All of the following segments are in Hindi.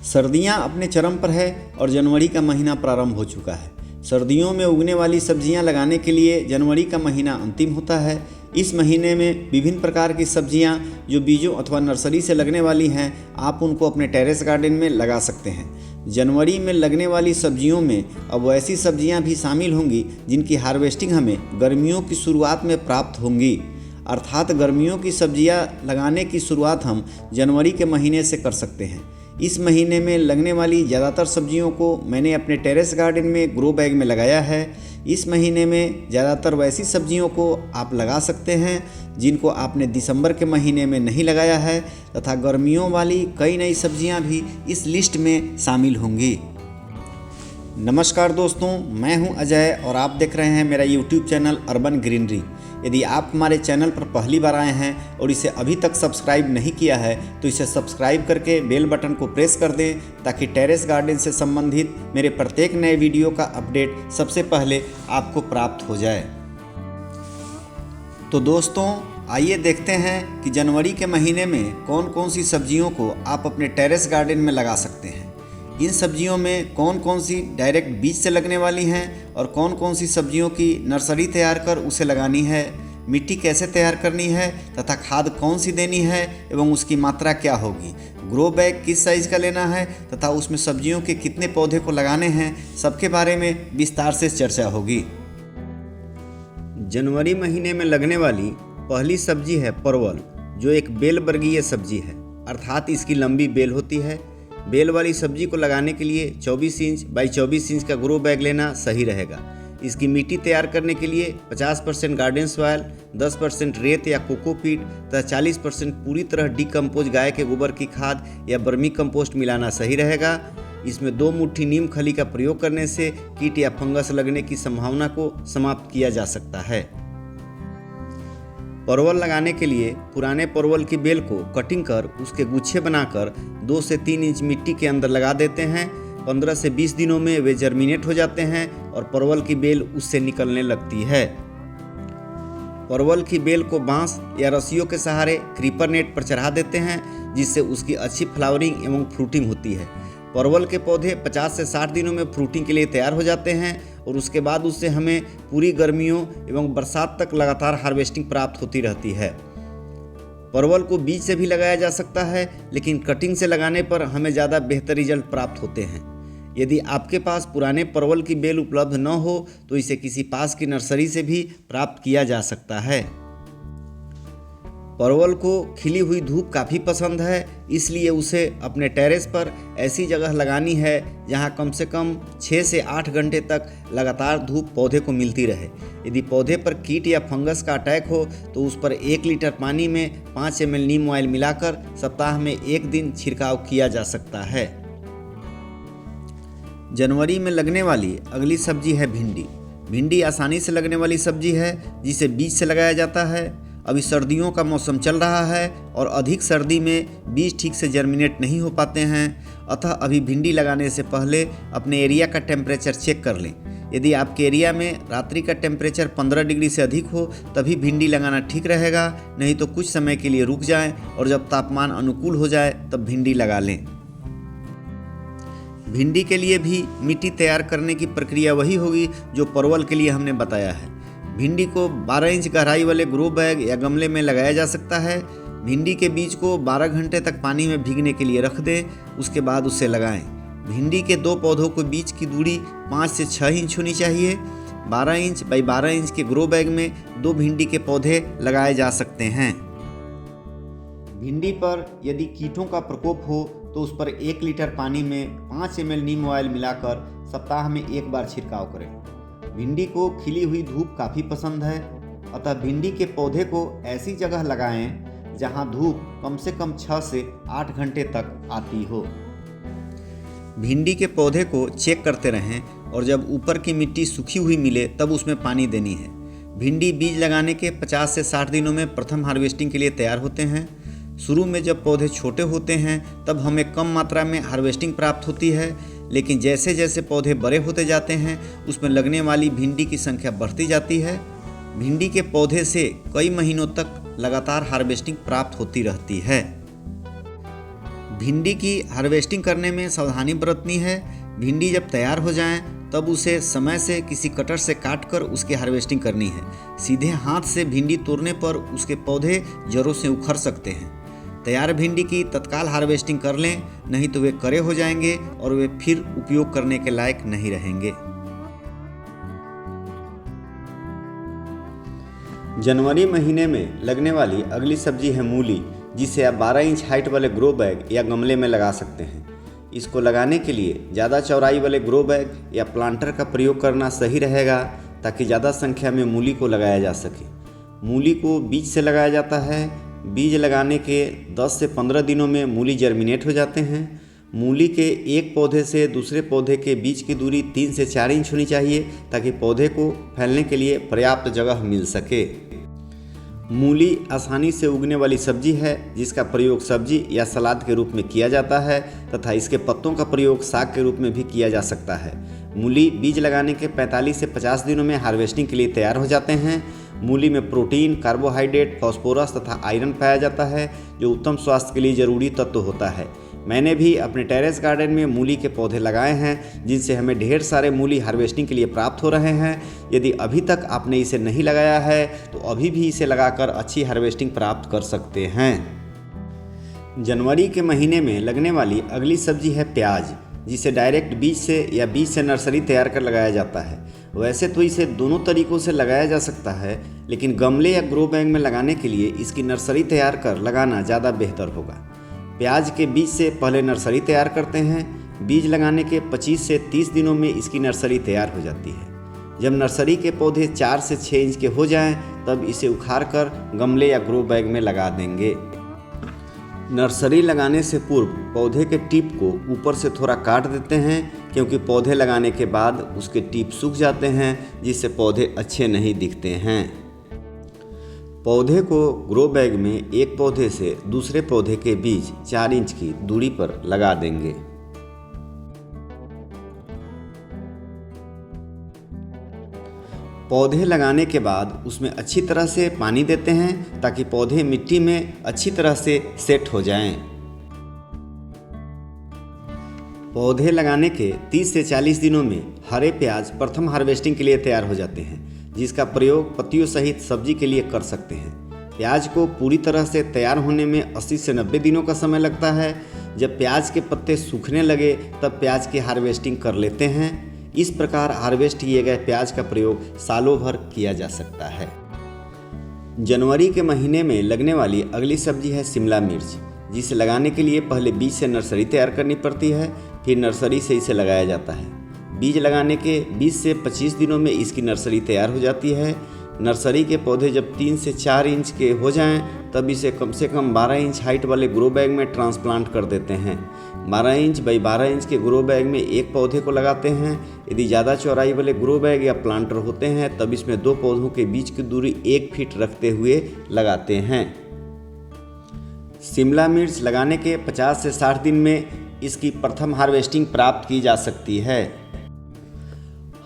सर्दियां अपने चरम पर है और जनवरी का महीना प्रारंभ हो चुका है। सर्दियों में उगने वाली सब्जियां लगाने के लिए जनवरी का महीना अंतिम होता है। इस महीने में विभिन्न प्रकार की सब्जियां जो बीजों अथवा नर्सरी से लगने वाली हैं, आप उनको अपने टेरेस गार्डन में लगा सकते हैं। जनवरी में लगने वाली सब्जियों में अब वैसी सब्जियां भी शामिल होंगी जिनकी हार्वेस्टिंग हमें गर्मियों की शुरुआत में प्राप्त होंगी। अर्थात गर्मियों की सब्जियां लगाने की शुरुआत हम जनवरी के महीने से कर सकते हैं। इस महीने में लगने वाली ज़्यादातर सब्जियों को मैंने अपने टेरेस गार्डन में ग्रो बैग में लगाया है। इस महीने में ज़्यादातर वैसी सब्जियों को आप लगा सकते हैं जिनको आपने दिसंबर के महीने में नहीं लगाया है, तथा गर्मियों वाली कई नई सब्जियां भी इस लिस्ट में शामिल होंगी। नमस्कार दोस्तों, मैं हूं अजय और आप देख रहे हैं मेरा यूट्यूब चैनल अर्बन ग्रीनरी। यदि आप हमारे चैनल पर पहली बार आए हैं और इसे अभी तक सब्सक्राइब नहीं किया है तो इसे सब्सक्राइब करके बेल बटन को प्रेस कर दें ताकि टेरेस गार्डन से संबंधित मेरे प्रत्येक नए वीडियो का अपडेट सबसे पहले आपको प्राप्त हो जाए। तो दोस्तों, आइए देखते हैं कि जनवरी के महीने में कौन कौन सी सब्जियों को आप अपने टेरेस गार्डन में लगा सकते हैं। इन सब्जियों में कौन कौन सी डायरेक्ट बीज से लगने वाली हैं और कौन कौन सी सब्जियों की नर्सरी तैयार कर उसे लगानी है, मिट्टी कैसे तैयार करनी है तथा खाद कौन सी देनी है एवं उसकी मात्रा क्या होगी, ग्रो बैग किस साइज़ का लेना है तथा उसमें सब्जियों के कितने पौधे को लगाने हैं, सबके बारे में विस्तार से चर्चा होगी। जनवरी महीने में लगने वाली पहली सब्जी है परवल, जो एक बेल वर्गीय सब्जी है, अर्थात इसकी लंबी बेल होती है। बेल वाली सब्जी को लगाने के लिए 24 इंच बाई 24 इंच का ग्रो बैग लेना सही रहेगा। इसकी मिट्टी तैयार करने के लिए 50% गार्डन सॉइल, 10% रेत या कोकोपीट तथा 40% पूरी तरह डिकम्पोज गाय के गोबर की खाद या बर्मी कंपोस्ट मिलाना सही रहेगा। इसमें 2 मुट्ठी नीम खली का प्रयोग करने से कीट या फंगस लगने की संभावना को समाप्त किया जा सकता है। परवल लगाने के लिए पुराने परवल की बेल को कटिंग कर उसके गुच्छे बनाकर 2 से 3 इंच मिट्टी के अंदर लगा देते हैं। 15 से 20 दिनों में वे जर्मिनेट हो जाते हैं और परवल की बेल उससे निकलने लगती है। परवल की बेल को बांस या रस्सियों के सहारे क्रीपर नेट पर चढ़ा देते हैं, जिससे उसकी अच्छी फ्लावरिंग एवं फ्रूटिंग होती है। परवल के पौधे 50 से 60 दिनों में फ्रूटिंग के लिए तैयार हो जाते हैं और उसके बाद उससे हमें पूरी गर्मियों एवं बरसात तक लगातार हार्वेस्टिंग प्राप्त होती रहती है। परवल को बीज से भी लगाया जा सकता है, लेकिन कटिंग से लगाने पर हमें ज़्यादा बेहतर रिजल्ट प्राप्त होते हैं। यदि आपके पास पुराने परवल की बेल उपलब्ध न हो तो इसे किसी पास की नर्सरी से भी प्राप्त किया जा सकता है। परवल को खिली हुई धूप काफ़ी पसंद है, इसलिए उसे अपने टेरेस पर ऐसी जगह लगानी है जहां कम से कम 6 से 8 घंटे तक लगातार धूप पौधे को मिलती रहे। यदि पौधे पर कीट या फंगस का अटैक हो तो उस पर 1 लीटर पानी में 5 ml नीम ऑयल मिलाकर सप्ताह में 1 दिन छिड़काव किया जा सकता है। जनवरी में लगने वाली अगली सब्जी है भिंडी। भिंडी आसानी से लगने वाली सब्जी है जिसे बीज से लगाया जाता है। अभी सर्दियों का मौसम चल रहा है और अधिक सर्दी में बीज ठीक से जर्मिनेट नहीं हो पाते हैं, अतः अभी भिंडी लगाने से पहले अपने एरिया का टेम्परेचर चेक कर लें। यदि आपके एरिया में रात्रि का टेम्परेचर 15 डिग्री से अधिक हो तभी भिंडी लगाना ठीक रहेगा, नहीं तो कुछ समय के लिए रुक जाएं और जब तापमान अनुकूल हो जाए तब भिंडी लगा लें। भिंडी के लिए भी मिट्टी तैयार करने की प्रक्रिया वही होगी जो परवल के लिए हमने बताया है। भिंडी को 12 इंच गहराई वाले ग्रो बैग या गमले में लगाया जा सकता है। भिंडी के बीज को 12 घंटे तक पानी में भीगने के लिए रख दें, उसके बाद उसे लगाएं। भिंडी के 2 पौधों के बीच की दूरी 5 से 6 इंच होनी चाहिए। 12 इंच बाई 12 इंच के ग्रो बैग में 2 भिंडी के पौधे लगाए जा सकते हैं। भिंडी पर यदि कीटों का प्रकोप हो तो उस पर 1 लीटर पानी में 5 ml नीम ऑयल मिलाकर सप्ताह में 1 बार छिड़काव करें। भिंडी को खिली हुई धूप काफ़ी पसंद है, अतः भिंडी के पौधे को ऐसी जगह लगाएं जहां धूप कम से कम 6 से 8 घंटे तक आती हो। भिंडी के पौधे को चेक करते रहें और जब ऊपर की मिट्टी सूखी हुई मिले तब उसमें पानी देनी है। भिंडी बीज लगाने के 50 से 60 दिनों में प्रथम हार्वेस्टिंग के लिए तैयार होते हैं। शुरू में जब पौधे छोटे होते हैं तब हमें कम मात्रा में हार्वेस्टिंग प्राप्त होती है, लेकिन जैसे जैसे पौधे बड़े होते जाते हैं उसमें लगने वाली भिंडी की संख्या बढ़ती जाती है। भिंडी के पौधे से कई महीनों तक लगातार हार्वेस्टिंग प्राप्त होती रहती है। भिंडी की हार्वेस्टिंग करने में सावधानी बरतनी है। भिंडी जब तैयार हो जाएं तब उसे समय से किसी कटर से काटकर उसकी हार्वेस्टिंग करनी है। सीधे हाथ से भिंडी तोड़ने पर उसके पौधे जड़ों से उखड़ सकते हैं। तैयार भिंडी की तत्काल हार्वेस्टिंग कर लें, नहीं तो वे कड़े हो जाएंगे और वे फिर उपयोग करने के लायक नहीं रहेंगे। जनवरी महीने में लगने वाली अगली सब्जी है मूली, जिसे आप 12 इंच हाइट वाले ग्रो बैग या गमले में लगा सकते हैं। इसको लगाने के लिए ज़्यादा चौड़ाई वाले ग्रो बैग या प्लांटर का प्रयोग करना सही रहेगा, ताकि ज़्यादा संख्या में मूली को लगाया जा सके। मूली को बीज से लगाया जाता है। बीज लगाने के 10 से 15 दिनों में मूली जर्मिनेट हो जाते हैं। मूली के एक पौधे से दूसरे पौधे के बीच की दूरी 3 से 4 इंच होनी चाहिए, ताकि पौधे को फैलने के लिए पर्याप्त जगह मिल सके। मूली आसानी से उगने वाली सब्जी है, जिसका प्रयोग सब्जी या सलाद के रूप में किया जाता है तथा इसके पत्तों का प्रयोग साग के रूप में भी किया जा सकता है। मूली बीज लगाने के 45 से 50 दिनों में हार्वेस्टिंग के लिए तैयार हो जाते हैं। मूली में प्रोटीन, कार्बोहाइड्रेट, फास्फोरस तथा आयरन पाया जाता है, जो उत्तम स्वास्थ्य के लिए जरूरी तत्व होता है। मैंने भी अपने टेरेस गार्डन में मूली के पौधे लगाए हैं, जिनसे हमें ढेर सारे मूली हार्वेस्टिंग के लिए प्राप्त हो रहे हैं। यदि अभी तक आपने इसे नहीं लगाया है तो अभी भी इसे लगाकर अच्छी हार्वेस्टिंग प्राप्त कर सकते हैं। जनवरी के महीने में लगने वाली अगली सब्जी है प्याज, जिसे डायरेक्ट बीज से या बीज से नर्सरी तैयार कर लगाया जाता है। वैसे तो इसे दोनों तरीक़ों से लगाया जा सकता है, लेकिन गमले या ग्रो बैग में लगाने के लिए इसकी नर्सरी तैयार कर लगाना ज़्यादा बेहतर होगा। प्याज के बीज से पहले नर्सरी तैयार करते हैं। बीज लगाने के 25 से 30 दिनों में इसकी नर्सरी तैयार हो जाती है। जब नर्सरी के पौधे 4 से 6 इंच के हो जाएं, तब इसे उखाड़ कर गमले या ग्रो बैग में लगा देंगे। नर्सरी लगाने से पूर्व पौधे के टिप को ऊपर से थोड़ा काट देते हैं, क्योंकि पौधे लगाने के बाद उसके टिप सूख जाते हैं, जिससे पौधे अच्छे नहीं दिखते हैं। पौधे को ग्रो बैग में एक पौधे से दूसरे पौधे के बीच 4 इंच की दूरी पर लगा देंगे। पौधे लगाने के बाद उसमें अच्छी तरह से पानी देते हैं, ताकि पौधे मिट्टी में अच्छी तरह से सेट हो जाएं। पौधे लगाने के 30 से 40 दिनों में हरे प्याज प्रथम हार्वेस्टिंग के लिए तैयार हो जाते हैं, जिसका प्रयोग पत्तियों सहित सब्जी के लिए कर सकते हैं। प्याज को पूरी तरह से तैयार होने में 80 से 90 दिनों का समय लगता है। जब प्याज के पत्ते सूखने लगे तब प्याज की हार्वेस्टिंग कर लेते हैं। इस प्रकार हार्वेस्ट किए गए प्याज का प्रयोग सालों भर किया जा सकता है। जनवरी के महीने में लगने वाली अगली सब्जी है शिमला मिर्च, जिसे लगाने के लिए पहले बीज से नर्सरी तैयार करनी पड़ती है, फिर नर्सरी से इसे लगाया जाता है। बीज लगाने के 20 से 25 दिनों में इसकी नर्सरी तैयार हो जाती है। नर्सरी के पौधे जब 3 से 4 इंच के हो जाएं, तब इसे कम से कम 12 इंच हाइट वाले ग्रो बैग में ट्रांसप्लांट कर देते हैं। 12 इंच बाई 12 इंच के ग्रो बैग में एक पौधे को लगाते हैं। यदि ज़्यादा चौड़ाई वाले ग्रो बैग या प्लांटर होते हैं, तब इसमें 2 पौधों के बीच की दूरी 1 फीट रखते हुए लगाते हैं। शिमला मिर्च लगाने के 50 से 60 दिन में इसकी प्रथम हार्वेस्टिंग प्राप्त की जा सकती है।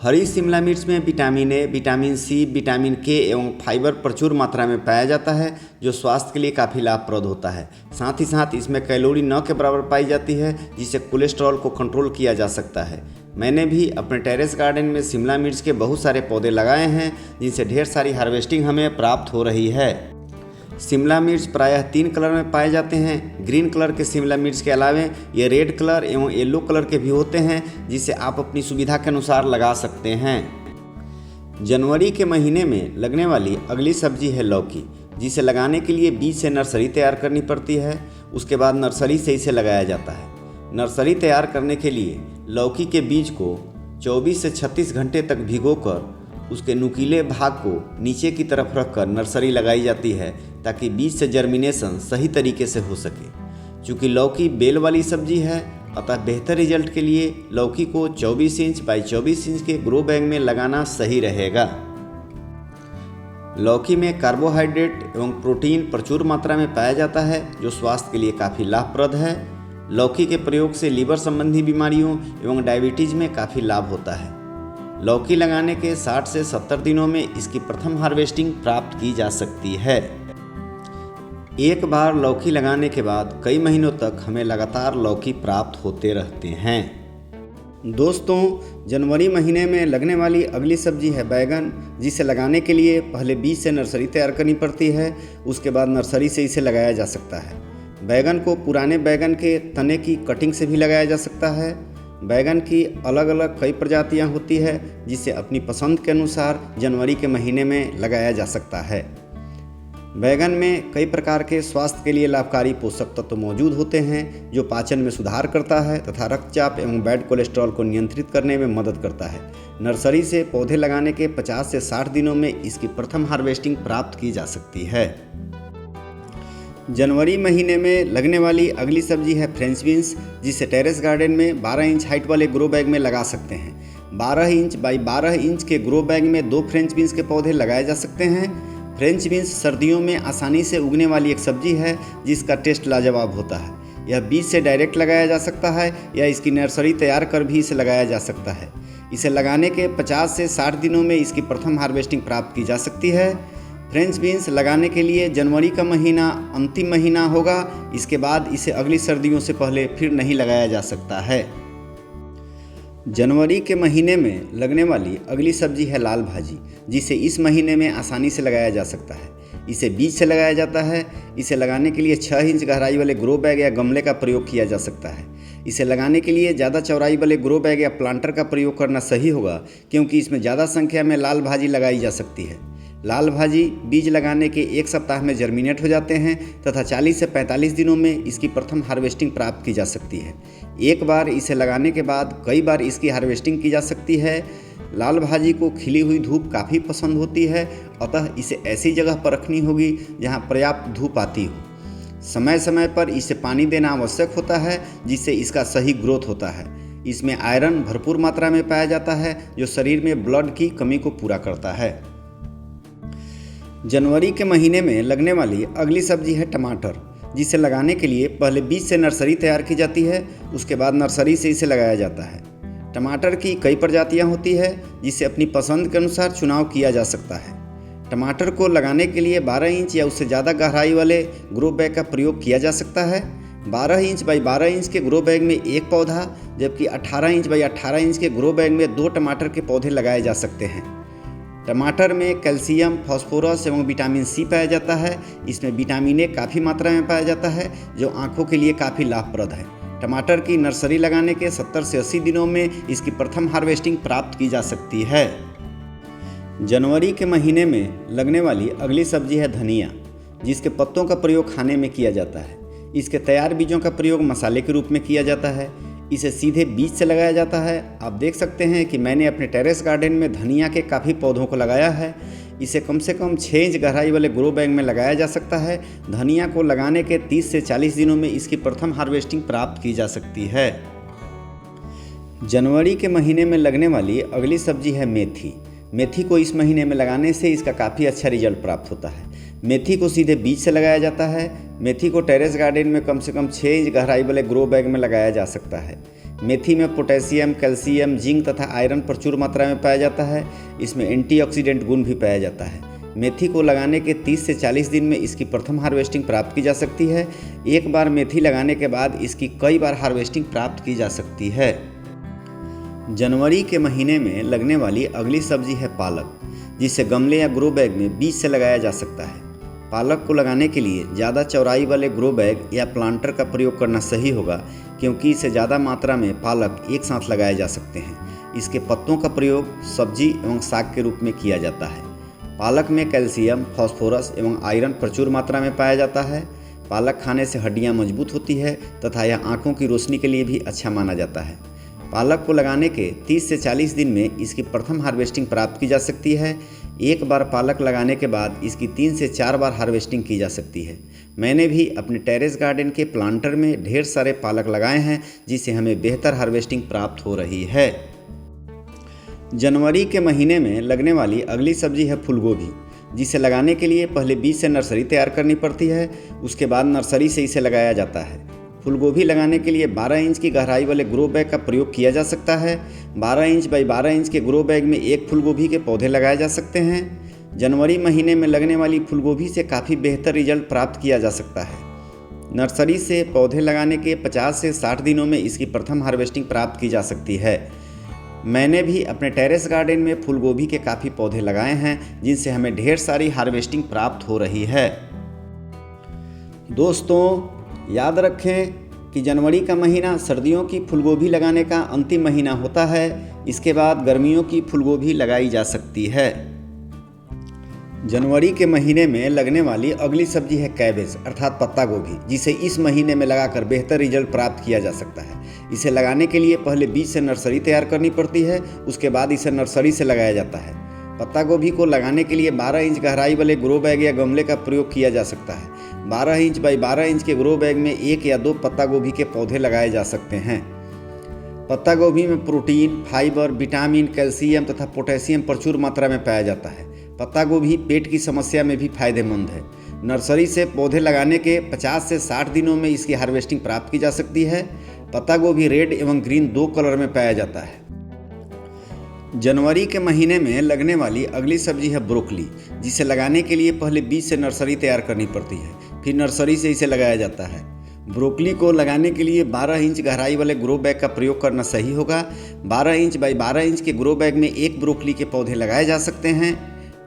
हरी शिमला मिर्च में vitamin A, vitamin C, vitamin K एवं फाइबर प्रचुर मात्रा में पाया जाता है, जो स्वास्थ्य के लिए काफ़ी लाभप्रद होता है। साथ ही साथ इसमें कैलोरी 9 के बराबर पाई जाती है, जिससे कोलेस्ट्रॉल को कंट्रोल किया जा सकता है। मैंने भी अपने टेरेस गार्डन में शिमला मिर्च के बहुत सारे पौधे लगाए हैं, जिनसे ढेर सारी हार्वेस्टिंग हमें प्राप्त हो रही है। शिमला मिर्च प्रायः 3 कलर में पाए जाते हैं। ग्रीन कलर के शिमला मिर्च के अलावे ये रेड कलर एवं येलो कलर के भी होते हैं, जिसे आप अपनी सुविधा के अनुसार लगा सकते हैं। जनवरी के महीने में लगने वाली अगली सब्जी है लौकी, जिसे लगाने के लिए बीज से नर्सरी तैयार करनी पड़ती है। उसके बाद नर्सरी से इसे लगाया जाता है। नर्सरी तैयार करने के लिए लौकी के बीज को 24 से 36 घंटे तक भिगोकर उसके नुकीले भाग को नीचे की तरफ रखकर नर्सरी लगाई जाती है, ताकि बीज से जर्मिनेशन सही तरीके से हो सके। चूँकि लौकी बेल वाली सब्जी है, अतः बेहतर रिजल्ट के लिए लौकी को 24 इंच बाई 24 इंच के ग्रो बैग में लगाना सही रहेगा। लौकी में कार्बोहाइड्रेट एवं प्रोटीन प्रचुर मात्रा में पाया जाता है, जो स्वास्थ्य के लिए काफ़ी लाभप्रद है। लौकी के प्रयोग से लीवर संबंधी बीमारियों एवं डायबिटीज़ में काफ़ी लाभ होता है। लौकी लगाने के 60 से 70 दिनों में इसकी प्रथम हार्वेस्टिंग प्राप्त की जा सकती है। एक बार लौकी लगाने के बाद कई महीनों तक हमें लगातार लौकी प्राप्त होते रहते हैं। दोस्तों, जनवरी महीने में लगने वाली अगली सब्जी है बैगन, जिसे लगाने के लिए पहले बीज से नर्सरी तैयार करनी पड़ती है। उसके बाद नर्सरी से इसे लगाया जा सकता है। बैगन को पुराने बैगन के तने की कटिंग से भी लगाया जा सकता है। बैगन की अलग अलग कई प्रजातियां होती है, जिसे अपनी पसंद के अनुसार जनवरी के महीने में लगाया जा सकता है। बैगन में कई प्रकार के स्वास्थ्य के लिए लाभकारी पोषक तत्व मौजूद होते हैं, जो पाचन में सुधार करता है तथा रक्तचाप एवं बैड कोलेस्ट्रॉल को नियंत्रित करने में मदद करता है। नर्सरी से पौधे लगाने के 50 से 60 दिनों में इसकी प्रथम हार्वेस्टिंग प्राप्त की जा सकती है। जनवरी महीने में लगने वाली अगली सब्जी है फ्रेंच बीन्स, जिसे टेरेस गार्डन में 12 इंच हाइट वाले ग्रो बैग में लगा सकते हैं। 12 इंच बाई 12 इंच के ग्रो बैग में 2 फ्रेंच बीन्स के पौधे लगाए जा सकते हैं। फ्रेंच बीन्स सर्दियों में आसानी से उगने वाली एक सब्जी है, जिसका टेस्ट लाजवाब होता है। यह बीज से डायरेक्ट लगाया जा सकता है या इसकी नर्सरी तैयार कर भी इसे लगाया जा सकता है। इसे लगाने के 50 से 60 दिनों में इसकी प्रथम हार्वेस्टिंग प्राप्त की जा सकती है। फ्रेंच बीन्स लगाने के लिए जनवरी का महीना अंतिम महीना होगा। इसके बाद इसे अगली सर्दियों से पहले फिर नहीं लगाया जा सकता है। जनवरी के महीने में लगने वाली अगली सब्जी है लाल भाजी, जिसे इस महीने में आसानी से लगाया जा सकता है। इसे बीज से लगाया जाता है। इसे लगाने के लिए 6 इंच गहराई वाले ग्रो बैग या गमले का प्रयोग किया जा सकता है। इसे लगाने के लिए ज़्यादा चौड़ाई वाले ग्रो बैग या प्लांटर का प्रयोग करना सही होगा, क्योंकि इसमें ज़्यादा संख्या में लाल भाजी लगाई जा सकती है। लाल भाजी बीज लगाने के 1 सप्ताह में जर्मिनेट हो जाते हैं तथा 40 से 45 दिनों में इसकी प्रथम हार्वेस्टिंग प्राप्त की जा सकती है। एक बार इसे लगाने के बाद कई बार इसकी हार्वेस्टिंग की जा सकती है। लाल भाजी को खिली हुई धूप काफ़ी पसंद होती है, अतः इसे ऐसी जगह पर रखनी होगी जहां पर्याप्त धूप आती हो। समय समय पर इसे पानी देना आवश्यक होता है, जिससे इसका सही ग्रोथ होता है। इसमें आयरन भरपूर मात्रा में पाया जाता है, जो शरीर में ब्लड की कमी को पूरा करता है। जनवरी के महीने में लगने वाली अगली सब्जी है टमाटर, जिसे लगाने के लिए पहले बीज से नर्सरी तैयार की जाती है। उसके बाद नर्सरी से इसे लगाया जाता है। टमाटर की कई प्रजातियां होती है, जिसे अपनी पसंद के अनुसार चुनाव किया जा सकता है। टमाटर को लगाने के लिए 12 इंच या उससे ज़्यादा गहराई वाले ग्रो बैग का प्रयोग किया जा सकता है। 12 इंच बाई 12 इंच के ग्रो बैग में 1 पौधा, जबकि 18 इंच बाई 18 इंच के ग्रो बैग में 2 टमाटर के पौधे लगाए जा सकते हैं। टमाटर में कैल्शियम, फास्फोरस एवं विटामिन सी पाया जाता है। इसमें विटामिन ए काफ़ी मात्रा में पाया जाता है, जो आँखों के लिए काफ़ी लाभप्रद है। टमाटर की नर्सरी लगाने के 70 से 80 दिनों में इसकी प्रथम हार्वेस्टिंग प्राप्त की जा सकती है। जनवरी के महीने में लगने वाली अगली सब्जी है धनिया, जिसके पत्तों का प्रयोग खाने में किया जाता है। इसके तैयार बीजों का प्रयोग मसाले के रूप में किया जाता है। इसे सीधे बीज से लगाया जाता है। आप देख सकते हैं कि मैंने अपने टेरेस गार्डन में धनिया के काफ़ी पौधों को लगाया है। इसे कम से कम 6 इंच गहराई वाले ग्रो बैग में लगाया जा सकता है। धनिया को लगाने के 30 से 40 दिनों में इसकी प्रथम हार्वेस्टिंग प्राप्त की जा सकती है। जनवरी के महीने में लगने वाली अगली सब्जी है मेथी। मेथी को इस महीने में लगाने से इसका काफ़ी अच्छा रिजल्ट प्राप्त होता है। मेथी को सीधे बीज से लगाया जाता है। मेथी को टेरेस गार्डन में कम से कम 6 इंच गहराई वाले ग्रो बैग में लगाया जा सकता है। मेथी में पोटेशियम, कैल्शियम, जिंक तथा आयरन प्रचुर मात्रा में पाया जाता है। इसमें एंटीऑक्सीडेंट गुण भी पाया जाता है। मेथी को लगाने के 30 से 40 दिन में इसकी प्रथम हार्वेस्टिंग प्राप्त की जा सकती है। एक बार मेथी लगाने के बाद इसकी कई बार हार्वेस्टिंग प्राप्त की जा सकती है। जनवरी के महीने में लगने वाली अगली सब्जी है पालक, जिसे गमले या ग्रो बैग में बीज से लगाया जा सकता है। पालक को लगाने के लिए ज़्यादा चौड़ाई वाले ग्रो बैग या प्लांटर का प्रयोग करना सही होगा, क्योंकि इसे ज़्यादा मात्रा में पालक एक साथ लगाए जा सकते हैं। इसके पत्तों का प्रयोग सब्जी एवं साग के रूप में किया जाता है। पालक में कैल्शियम, फास्फोरस एवं आयरन प्रचुर मात्रा में पाया जाता है। पालक खाने से हड्डियां मजबूत होती है तथा यह आँखों की रोशनी के लिए भी अच्छा माना जाता है। पालक को लगाने के 30 से 40 दिन में इसकी प्रथम हार्वेस्टिंग प्राप्त की जा सकती है। एक बार पालक लगाने के बाद इसकी 3 से 4 बार हार्वेस्टिंग की जा सकती है। मैंने भी अपने टेरेस गार्डन के प्लांटर में ढेर सारे पालक लगाए हैं, जिससे हमें बेहतर हार्वेस्टिंग प्राप्त हो रही है। जनवरी के महीने में लगने वाली अगली सब्जी है फूलगोभी, जिसे लगाने के लिए पहले बीज से नर्सरी तैयार करनी पड़ती है। उसके बाद नर्सरी से इसे लगाया जाता है। फूलगोभी लगाने के लिए 12 इंच की गहराई वाले ग्रो बैग का प्रयोग किया जा सकता है। 12 इंच बाई 12 इंच के ग्रो बैग में 1 फूलगोभी के पौधे लगाए जा सकते हैं। जनवरी महीने में लगने वाली फूलगोभी से काफ़ी बेहतर रिजल्ट प्राप्त किया जा सकता है। नर्सरी से पौधे लगाने के 50 से 60 दिनों में इसकी प्रथम हार्वेस्टिंग प्राप्त की जा सकती है। मैंने भी अपने टेरेस गार्डन में फूलगोभी के काफ़ी पौधे लगाए हैं, जिनसे हमें ढेर सारी हार्वेस्टिंग प्राप्त हो रही है। दोस्तों, याद रखें कि जनवरी का महीना सर्दियों की फूलगोभी लगाने का अंतिम महीना होता है। इसके बाद गर्मियों की फूलगोभी लगाई जा सकती है। जनवरी के महीने में लगने वाली अगली सब्जी है कैबेज अर्थात पत्ता गोभी, जिसे इस महीने में लगाकर बेहतर रिजल्ट प्राप्त किया जा सकता है। इसे लगाने के लिए पहले बीज से नर्सरी तैयार करनी पड़ती है, उसके बाद इसे नर्सरी से लगाया जाता है। पत्ता गोभी को लगाने के लिए 12 इंच गहराई वाले ग्रो बैग या गमले का प्रयोग किया जा सकता है। 12 इंच बाई 12 इंच के ग्रो बैग में 1 या 2 पत्ता गोभी के पौधे लगाए जा सकते हैं। पत्ता गोभी में प्रोटीन, फाइबर, विटामिन, कैल्शियम तथा पोटेशियम प्रचुर मात्रा में पाया जाता है। पत्ता गोभी पेट की समस्या में भी फायदेमंद है। नर्सरी से पौधे लगाने के 50 से 60 दिनों में इसकी हार्वेस्टिंग प्राप्त की जा सकती है। पत्ता गोभी रेड एवं ग्रीन 2 कलर में पाया जाता है। जनवरी के महीने में लगने वाली अगली सब्जी है ब्रोकली, जिसे लगाने के लिए पहले बीज से नर्सरी तैयार करनी पड़ती है, फिर नर्सरी से इसे लगाया जाता है। ब्रोकली को लगाने के लिए 12 इंच गहराई वाले ग्रो बैग का प्रयोग करना सही होगा। 12 इंच बाई 12 इंच के ग्रो बैग में 1 ब्रोकली के पौधे लगाए जा सकते हैं।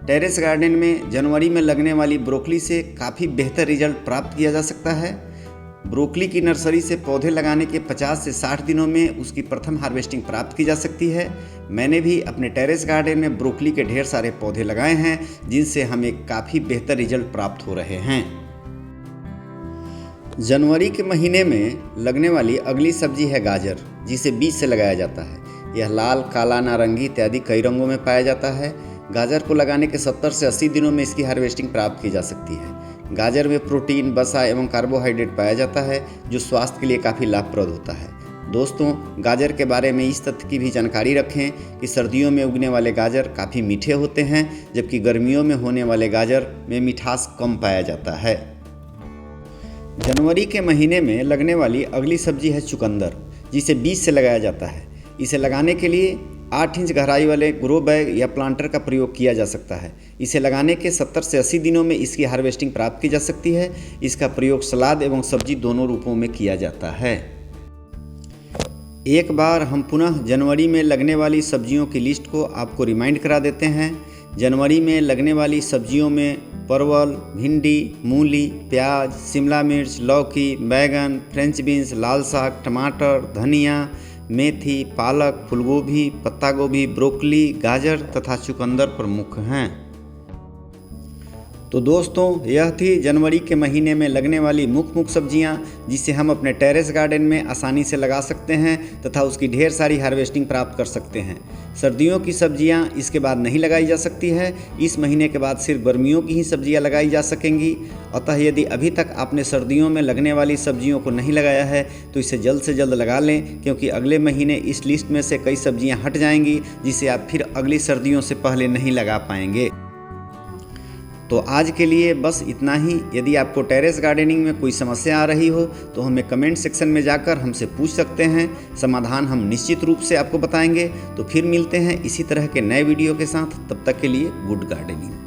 टेरेस गार्डन में जनवरी में लगने वाली ब्रोकली से काफ़ी बेहतर रिजल्ट प्राप्त किया जा सकता है। ब्रोकली की नर्सरी से पौधे लगाने के 50 से 60 दिनों में उसकी प्रथम हार्वेस्टिंग प्राप्त की जा सकती है। मैंने भी अपने टेरेस गार्डन में ब्रोकली के ढेर सारे पौधे लगाए हैं, जिनसे हमें काफ़ी बेहतर रिजल्ट प्राप्त हो रहे हैं। जनवरी के महीने में लगने वाली अगली सब्जी है गाजर, जिसे बीज से लगाया जाता है। यह लाल, काला, नारंगी इत्यादि कई रंगों में पाया जाता है। गाजर को लगाने के 70 से 80 दिनों में इसकी हार्वेस्टिंग प्राप्त की जा सकती है। गाजर में प्रोटीन, वसा एवं कार्बोहाइड्रेट पाया जाता है, जो स्वास्थ्य के लिए काफ़ी लाभप्रद होता है। दोस्तों, गाजर के बारे में इस तथ्य की भी जानकारी रखें कि सर्दियों में उगने वाले गाजर काफ़ी मीठे होते हैं, जबकि गर्मियों में होने वाले गाजर में मिठास कम पाया जाता है। जनवरी के महीने में लगने वाली अगली सब्जी है चुकंदर, जिसे बीज से लगाया जाता है। इसे लगाने के लिए 8 इंच गहराई वाले ग्रो बैग या प्लांटर का प्रयोग किया जा सकता है। इसे लगाने के 70 से 80 दिनों में इसकी हार्वेस्टिंग प्राप्त की जा सकती है। इसका प्रयोग सलाद एवं सब्जी दोनों रूपों में किया जाता है। एक बार हम पुनः जनवरी में लगने वाली सब्जियों की लिस्ट को आपको रिमाइंड करा देते हैं। जनवरी में लगने वाली सब्जियों में परवल, भिंडी, मूली, प्याज, शिमला मिर्च, लौकी, बैगन, फ्रेंच बीन्स, लाल साग, टमाटर, धनिया, मेथी, पालक, फूलगोभी, पत्ता गोभी, ब्रोकली, गाजर तथा चुकंदर प्रमुख हैं। तो दोस्तों, यह थी जनवरी के महीने में लगने वाली मुख्य सब्जियां, जिसे हम अपने टेरेस गार्डन में आसानी से लगा सकते हैं तथा उसकी ढेर सारी हार्वेस्टिंग प्राप्त कर सकते हैं। सर्दियों की सब्जियां इसके बाद नहीं लगाई जा सकती है। इस महीने के बाद सिर्फ गर्मियों की ही सब्जियां लगाई जा सकेंगी। अतः यदि अभी तक आपने सर्दियों में लगने वाली सब्जियों को नहीं लगाया है तो इसे जल्द से जल्द लगा लें, क्योंकि अगले महीने इस लिस्ट में से कई सब्जियां हट जाएंगी, जिसे आप फिर अगली सर्दियों से पहले नहीं लगा पाएंगे। तो आज के लिए बस इतना ही। यदि आपको टेरेस गार्डनिंग में कोई समस्या आ रही हो तो हमें कमेंट सेक्शन में जाकर हमसे पूछ सकते हैं। समाधान हम निश्चित रूप से आपको बताएंगे। तो फिर मिलते हैं इसी तरह के नए वीडियो के साथ। तब तक के लिए गुड गार्डनिंग।